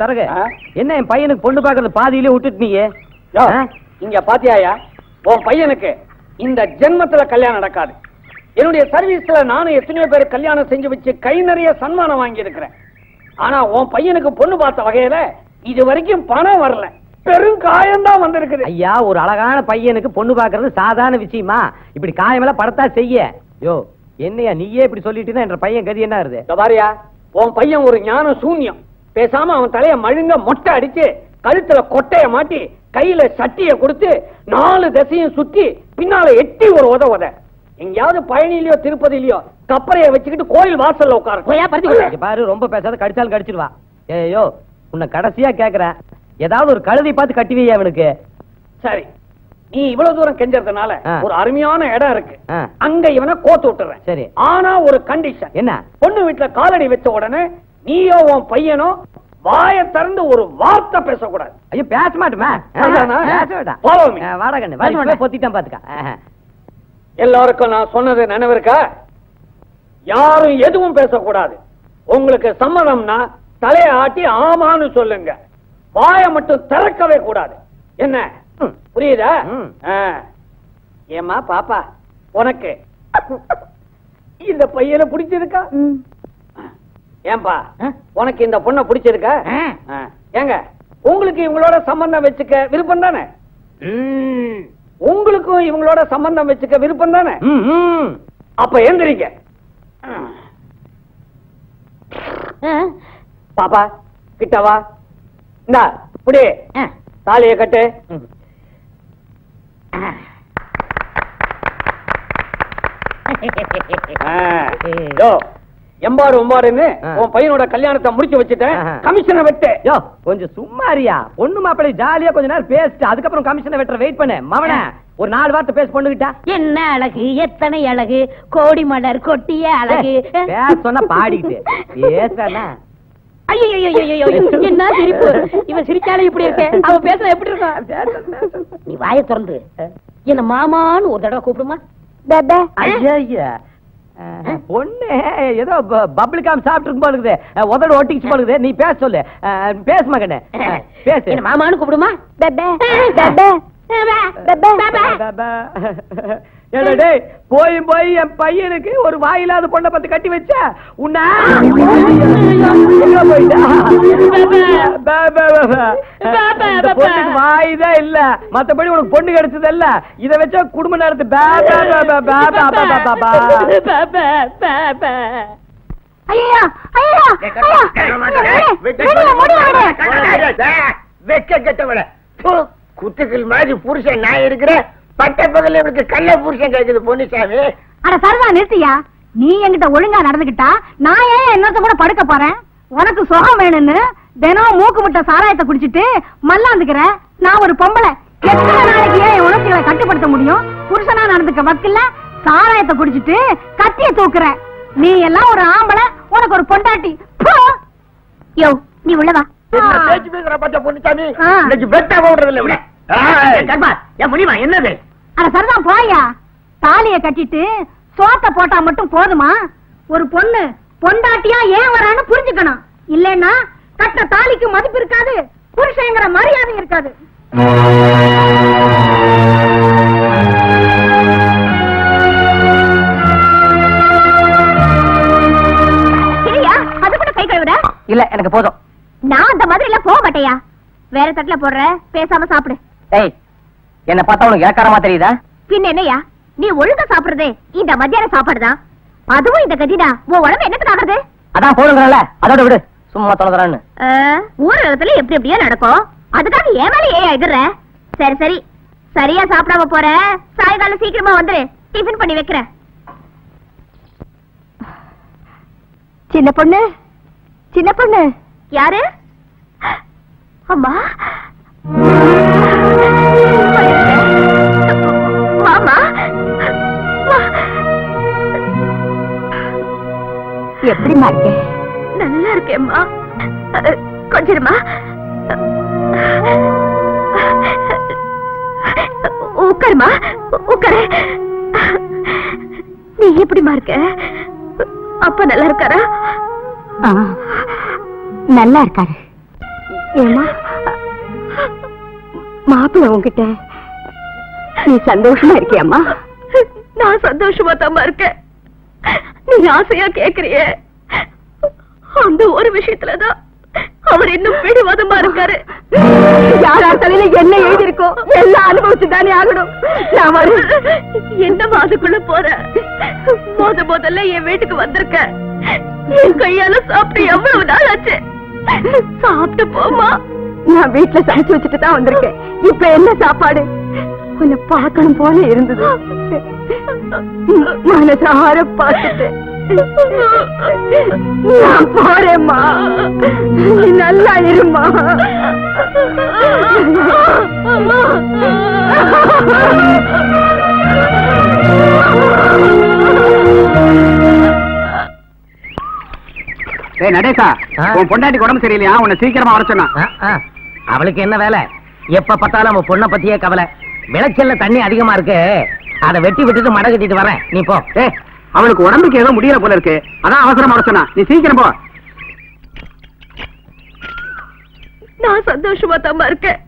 தரகு என்ன என் பையனுக்கு பொண்ணு பாக்குறது பாதியிலே விட்டுட்டீங்க. இங்க பாத்தியாயா, உன் பையனுக்கு இந்த ஜென்மத்துல கல்யாணம் நடக்காது. என்னுடைய சர்வீஸ்ல நானும் எத்தனையோ பேர் கல்யாணம் செஞ்சு வச்சு கை நிறைய சன்மானம் வாங்கி இருக்கிறேன். ஆனா உன் பையனுக்கு பொண்ணு பார்த்த வகையில இது வரைக்கும் பணம் வரல, பெரும் காயம்தான் வந்திருக்குது. ஐயா, ஒரு அழகான பையனுக்கு பொண்ணு பாக்குறது சாதாரண விஷயமா? இப்படி காயமெல்லாம் படத்தா செய்ய. யோ என்னையா நீயே இப்படி சொல்லிட்டு என்ற பையன் கதி என்ன ஆகுது? பாரியா, உன் பையன் ஒரு ஞான சூன்யம். பேசாம அவன் தலைய மழுங்க மொட்டை அடிச்சு கழுத்துல கொட்டைய மாட்டி கையில சட்டிய கொடுத்து 4 திசையும் சுத்தி பின்னால எட்டி ஒரு உத எங்கயாவது பழனியிலயோ திருப்பதியிலயோ கப்பறைய வச்சுக்கிட்டு கோயில் வாசல்ல உட்காரு. பாரு, ரொம்ப பேசாத, கடிச்சாலும் கடிச்சிருவா. ஏயோ உன்னை கடைசியா கேக்குறேன், ஏதாவது ஒரு கழுதை பார்த்து கட்டி வையா அவனுக்கு. சரி, நீ இவ்வளவு தூரம் கெஞ்சறதுனால ஒரு அருமையான இடம் இருக்கு, அங்க இவனை கோத்து விட்டுறேன். சரி, ஆனா ஒரு கண்டிஷன். என்ன? பொண்ணு வீட்டுல காலடி வச்ச உடனே நீயோ உன் பையனோ வாய திறந்து ஒரு வார்த்தை பேசக்கூடாது. ஐயோ பேச மாட்டோமா? பொத்திட்டான் பாத்துக்க. எல்லாருக்கும் நான் சொன்னது நினைவு இருக்கா? யாரும் எதுவும் பேசக்கூடாது. உங்களுக்கு சம்மதம்னா தலையை ஆட்டி ஆமான்னு சொல்லுங்க, வாய மட்டும் திறக்கவே கூடாது. என்ன புரியுதா? ஏமா பாப்பா, உனக்கு இந்த பையனை பிடிச்சிருக்கா? ஏன்பா, உனக்கு இந்த பொண்ணை பிடிச்சிருக்கா? ஏங்க, உங்களுக்கு இவங்களோட சம்பந்தம் வச்சுக்க விருப்பம் தானே? உங்களுக்கும் இவங்களோட சம்பந்தம் வச்சுக்க விருப்பம் தானே? அப்ப எந்திரிங்க. பாப்பா கிட்டவா, இந்தா புடி, தாலியை கட்டு. எம்பாடு ஒம்பாடுன்னு உன் பையனோட கல்யாணத்தை முடிச்சு வச்சுட்டேன், கமிஷனை வெட்டு. யோ கொஞ்சம் சும்மாரியா, பொண்ணு மாப்பிள்ளை ஜாலியா கொஞ்ச நேரம் பேசிட்டு அதுக்கப்புறம் கமிஷனை வெட்டுற வெயிட் பண்ணு. மவன ஒரு 4 வார்த்தை பேச பொண்ணுகிட்டா. என்ன அழகு, எத்தனை அழகு, கோடி மலர் கொட்டிய அழகு. பேச சொன்னா பாடிக்கிட்டு பேசுறா. என்ன சிரிப்பு, இவன் சிரிச்சாலே இப்படி இருக்க, அவன் பேசுற எப்படி இருக்கும்? நீ வாயை திறந்து என்ன மாமான்னு ஒரு தடவை கூப்பிடுமா? பொண்ணு ஏதோ பப்ளிகாம் சாப்பிட்டு போலுக்குது, உதடு ஒட்டிச்சு போலுக்குது. நீ பேச சொல்லு, பேச மகனே பேசு. மாமான்னு கூப்பிடுமா? போய் போய் என் பையனுக்கு ஒரு வாயில்லாத பொண்ணை பத்தி கட்டி வச்ச உன்ன வாய்தான் இல்ல, மத்தபடி உனக்கு பொண்ணு கிடைச்சது இல்ல. இத வச்ச குடும்ப நடத்து. வெக்க கெட்டவள குத்துக்கள் மாதிரி புருஷன் நான் இருக்கிறேன், பட்ட பகல இவனுக்கு கள்ள புருஷன் கேக்குது. பொன்னிசாமி, அட சர்வா நிறுத்தியா, நீ என்கிட்ட ஒழுங்கா நடந்துகிட்டா நான் ஏன் என்னத்த கூட படுக்க போறேன்? உனக்கு சுகம் வேணும்னு தினம் மூக்கு முட்டை சாராயத்தை குடிச்சிட்டு மல்லாந்துக்கிற. நான் ஒரு பொம்பளை, எத்தனை நாளைக்கு ஏன் என் உணர்ச்சிகளை கட்டுப்படுத்த முடியும்? புருஷனா நடந்துக்க வக்கில்ல, சாராயத்தை குடிச்சிட்டு கத்திய தூக்குற. நீ எல்லாம் ஒரு ஆம்பளை, உனக்கு ஒரு பொண்டாட்டி. யோ நீ உள்ளவா. பேச்சு பேசுற பச்சை பொன்னிசாமி, இன்னைக்கு பெட்டா போடுறதில்ல விட. முடியுமா என்னது? அட சரிதான் போயா, தாலிய கட்டிட்டு சோத்த போட்டா மட்டும் போதுமா? ஒரு பொண்ணு பொண்டாட்டியா ஏன் வரான்னு புரிஞ்சுக்கணும். இல்லன்னா கட்ட தாலிக்கு மதிப்பு இருக்காது, புருஷங்கிற மரியாதை இருக்காது. சரியா, அது கூட கை கழுவுற? இல்ல எனக்கு போதும். நான் அந்த மாதிரி எல்லாம் போக மாட்டேயா. வேற தட்டுல போடுற, பேசாம சாப்பிடு. என்ன பார்த்தா உனக்கு ஏக்காரமா தெரியுதா? பின்ன என்னையா, நீ ஒழுங்கா சாப்பிடுறதே இந்த மத்தியான சாப்பாடுதான். அதுவும் இந்த கதினா உன் உடம்பு என்னத்துக்கு ஆகுது? அதான் போடுங்கறல, அதோட விடு, சும்மா தொலைதறான்னு. ஊரகத்துல எப்படி எப்படியா நடக்கும், அதுக்காக ஏன் மேல ஏன் எதிர்ற? சரி சரி, சரியா சாப்பிடாம போற, சாயங்காலம் சீக்கிரமா வந்துரு, டிஃபன் பண்ணி வைக்கிறேன். சின்ன பொண்ணு, சின்ன பொண்ணு. யாரு? அம்மா. மாமா எப்படிமா இருக்க? நல்லா இருக்கேம்மா. கொஞ்சமா உட்காருமா, உட்காரு. நீ எப்படிமா இருக்க? அப்பா நல்லா இருக்காரா? நல்லா இருக்காரு. ஏமா மாப்பிள்ள உன்கிட்ட நீ சந்தோஷமா இருக்கியாம்மா? நான் சந்தோஷமா தாம்மா இருக்கேன். நீ ஆசையா கேக்குறியே, அந்த ஒரு விஷயத்துலதான் அவர் இன்னும் பிடிவாதமா இருக்காரு. யாரா தலையில என்ன எழுதி இருக்கோ எல்லாம் அனுபவிச்சுதானே ஆகணும். என்னமா அதுக்குள்ள போற? முதல்ல என் வீட்டுக்கு வந்திருக்க, என் கையால சாப்பிட்டு எவ்வளவு நாள் ஆச்சு? சாப்பிட்டு போமா. நான் வீட்டுல சமைச்சு வச்சுட்டு தான் வந்திருக்கேன். இப்ப என்ன சாப்பாடு? உன்னை பார்க்கணும் போல இருந்தது. மனசார பார்த்துட்டு நான் போறேம்மா. நீ நல்லா இருமா. நடேசா, உன் பொண்டாட்டி உடம்பு சரியில்லையா? உன்னை சீக்கிரமா வர சொன்னா. அவளுக்கு என்ன வேலை? எப்ப பார்த்தாலும் அவன் பொண்ணை பத்தியே கவலை. விளைச்சல்ல தண்ணி அதிகமா இருக்கு, அதை வெட்டி விட்டுட்டு மடை கட்டிட்டு வரேன். நீ போ. அவளுக்கு உடம்புக்கு ஏதோ முடியல போல இருக்கு, அதான் அவசரமா வர சொன்னா. நீ சீக்கிரம் போ. நான் சந்தோஷமா தாம்மா இருக்கேன்.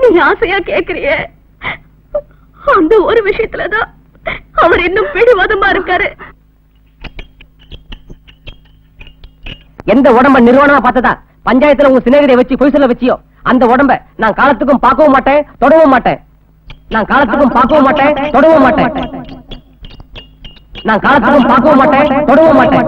நீ ஆசையா கேக்குறியே, அந்த ஒரு விஷயத்துலதான் அவர் இன்னும் பிடிவாதமா இருக்காரு. எந்த உடம்ப நிறுவனமா பார்த்ததா பஞ்சாயத்துல உங்க சிநேகிதை வச்சு பொய் சொல்ல வச்சியோ, அந்த உடம்ப நான் காலத்துக்கும் பார்க்கவும் மாட்டேன், தொடவும் மாட்டேன். நான் காலத்துக்கும் பார்க்கவும் மாட்டேன், தொடவும் மாட்டேன். நான் காலத்துக்கும் பார்க்கவும் மாட்டேன், தொடவும் மாட்டேன்.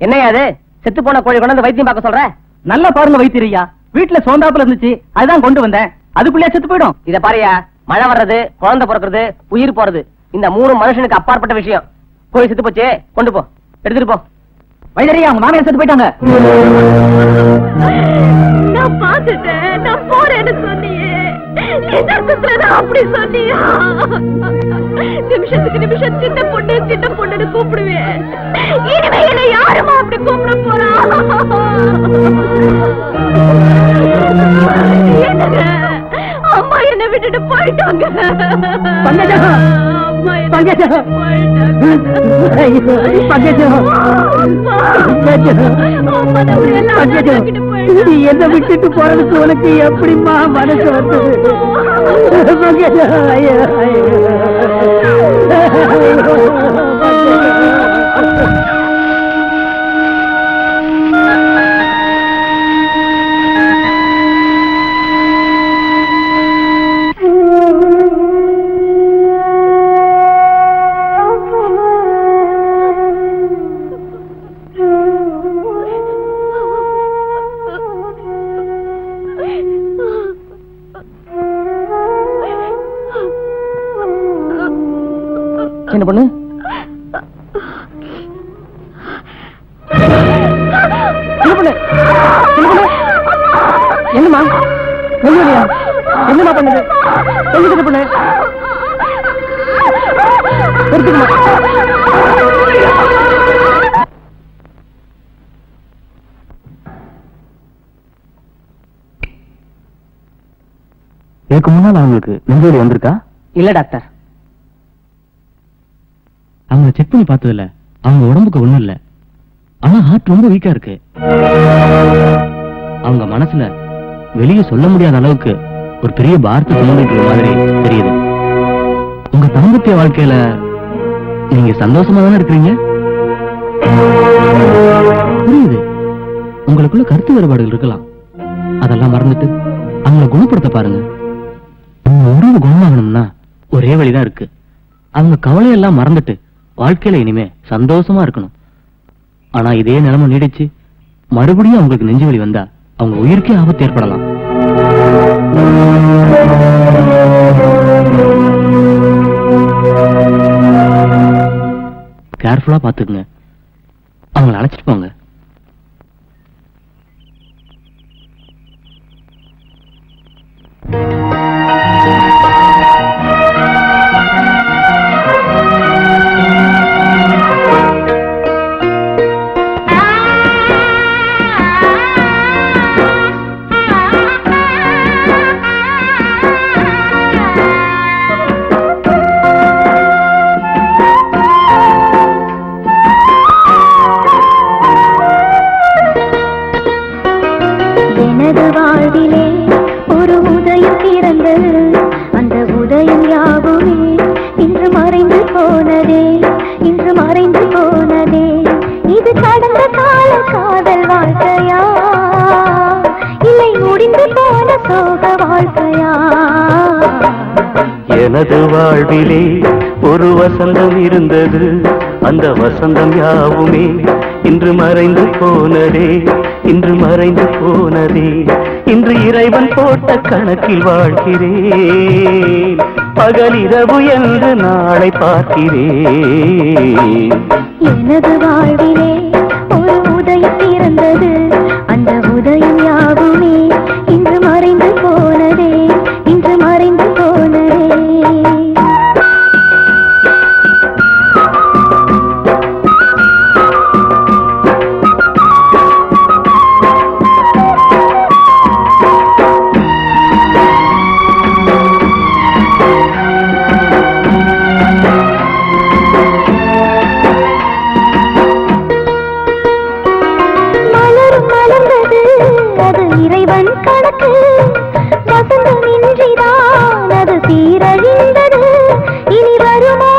என்னையா அது? செத்து போன கோழி கொண்டு வந்து வைத்தியம் பார்க்க சொல்ற? நல்ல பாருங்க வைத்தியரையா, வீட்டுல சோந்தாப்புல இருந்துச்சு, அதுதான் கொண்டு வந்தேன். அதுக்குள்ளே செத்து போயிடும். இத பாரியா, மழை வர்றது, குழந்தை பிறக்கிறது, உயிர் போறது, இந்த 3 மனுஷனுக்கு அப்பாற்பட்ட விஷயம். கோழி செத்து போச்சு, கொண்டு போ, எடுத்துட்டு போ. வைத்தியரையா, அவங்க மாமியார் செத்து போயிட்டாங்க. நான் பார்த்துட்டேன், நான் போறேன்னு சொன்னியே, அப்படி சொன்னியா? நிமிஷத்துக்கு நிமிஷம் சின்ன பொண்ணுன்னு கூப்பிடுவேன். இனிமையில யாருமா அப்படி கூப்பிட போறா? அம்மா என்ன விட்டுட்டு போயிட்டாங்க. நீ என்ன விட்டுட்டு போறதுக்கு உனக்கு எப்படிமா மனசு வந்தது? சின்ன பொண்ணு, என்னமா என்னமா பண்ணுது? என்ன பொண்ணு இதுக்கு முன்னால் அவங்களுக்கு நெஞ்சோடி வந்திருக்கா? இல்ல டாக்டர். அவங்க செக் பண்ணி பார்த்ததில்ல, அவங்க உடம்புக்கு ஒண்ணும் இல்ல. ஆனா ஹார்ட் ரொம்ப வீக்கா இருக்கு. அவங்க மனசுல வெளியே சொல்ல முடியாத அளவுக்கு ஒரு பெரிய பாரத்தை சுமந்துட்டு மாதிரி தெரியுது. உங்க தாம்பத்திய வாழ்க்கையில நீங்க சந்தோஷமா தானே இருக்கிறீங்க? புரியுது, உங்களுக்குள்ள கருத்து வேறுபாடுகள் இருக்கலாம். அதெல்லாம் மறந்துட்டு அவங்களை குணப்படுத்த பாருங்க. உங்க உடம்பு குணமாகணும்னா ஒரே வழிதான் இருக்கு. அவங்க கவலையெல்லாம் மறந்துட்டு வாழ்க்கையில இனிமே சந்தோஷமா இருக்கணும். ஆனா இதே நிலைமை நீடிச்சு மறுபடியும் அவங்களுக்கு நெஞ்சு வலி வந்தா அவங்க உயிருக்கே ஆபத்து ஏற்படலாம். கேர்ஃபுல்லா பாத்துக்குங்க. அவங்களை அழைச்சிட்டு போங்க. பிறந்தது அந்த உதயம் யாவுமே இன்று மறைந்து போனதே இன்று மறைந்து போனதே இது கடந்த கால காதல் வாழ்க்கையா இல்லை முடிந்து போன சோக வாழ்க்கையா எனது வாழ்விலே ஒரு வசந்தம் இருந்தது அந்த வசந்தம் யாவுமே இன்று மறைந்து போனதே இன்று மறைந்து போனதே இன்று இறைவன் போட்ட கணக்கில் வாழ்கிறேன் பகலிரவு என்று நாளை பார்க்கிறேன் எனது வாழ்விலே ஒரு உதயம் பிறந்தது அந்த உதயம் யாவுமே இன்று மறைந்து போனதே இன்று மறைந்து போனதே இறைவன் கணக்கு வசந்தம் இன்றிதான் அது சீரழிந்தது இனி வருமா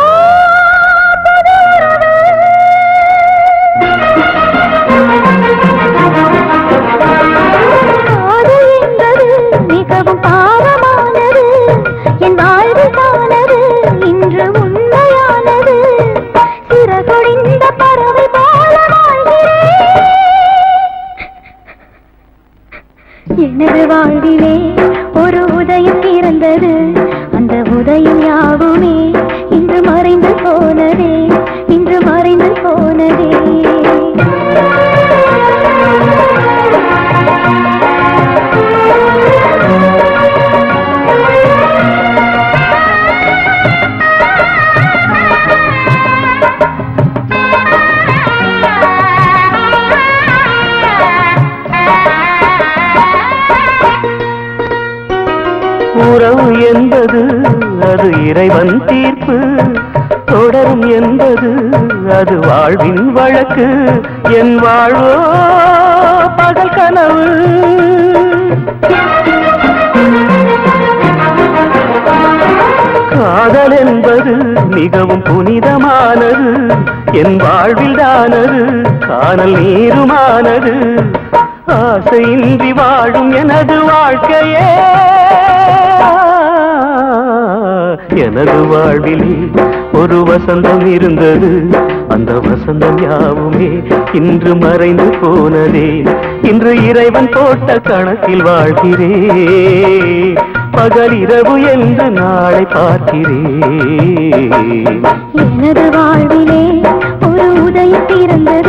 காதல் என்பது மிகவும் பாவமானது என் வாழ்வுதானது இன்று உண்மையானது சிறகொடிந்த பறவை போல வாழ்கிறேன் எனது வாழ்விலே ஒரு உதயம் பிறந்தது அந்த உதயம் யாவுமே இன்று மறைந்து போனதே இன்று மறைந்து போனதே உறவு என்பது அது இறைவன் தீர்ப்பு தொடரும் என்பது அது வாழ்வின் வழக்கு என் வாழ்வோ பகல் கனவு காதல் என்பது மிகவும் புனிதமானது என் வாழ்வில் தானது காணல் நீருமானது ஆசையின்றி வாழும் எனது வாழ்க்கையே எனது வாழ்வில் ஒரு வசந்தம் இருந்தது அந்த வசந்தம் யாவுமே இன்று மறைந்து போனதே இன்று இறைவன் போட்ட கணக்கில் வாழ்கிறேன் பகலிரவு என்று நாளை பார்க்கிறேன் எனது வாழ்விலே ஒரு உதயம் பிறந்தது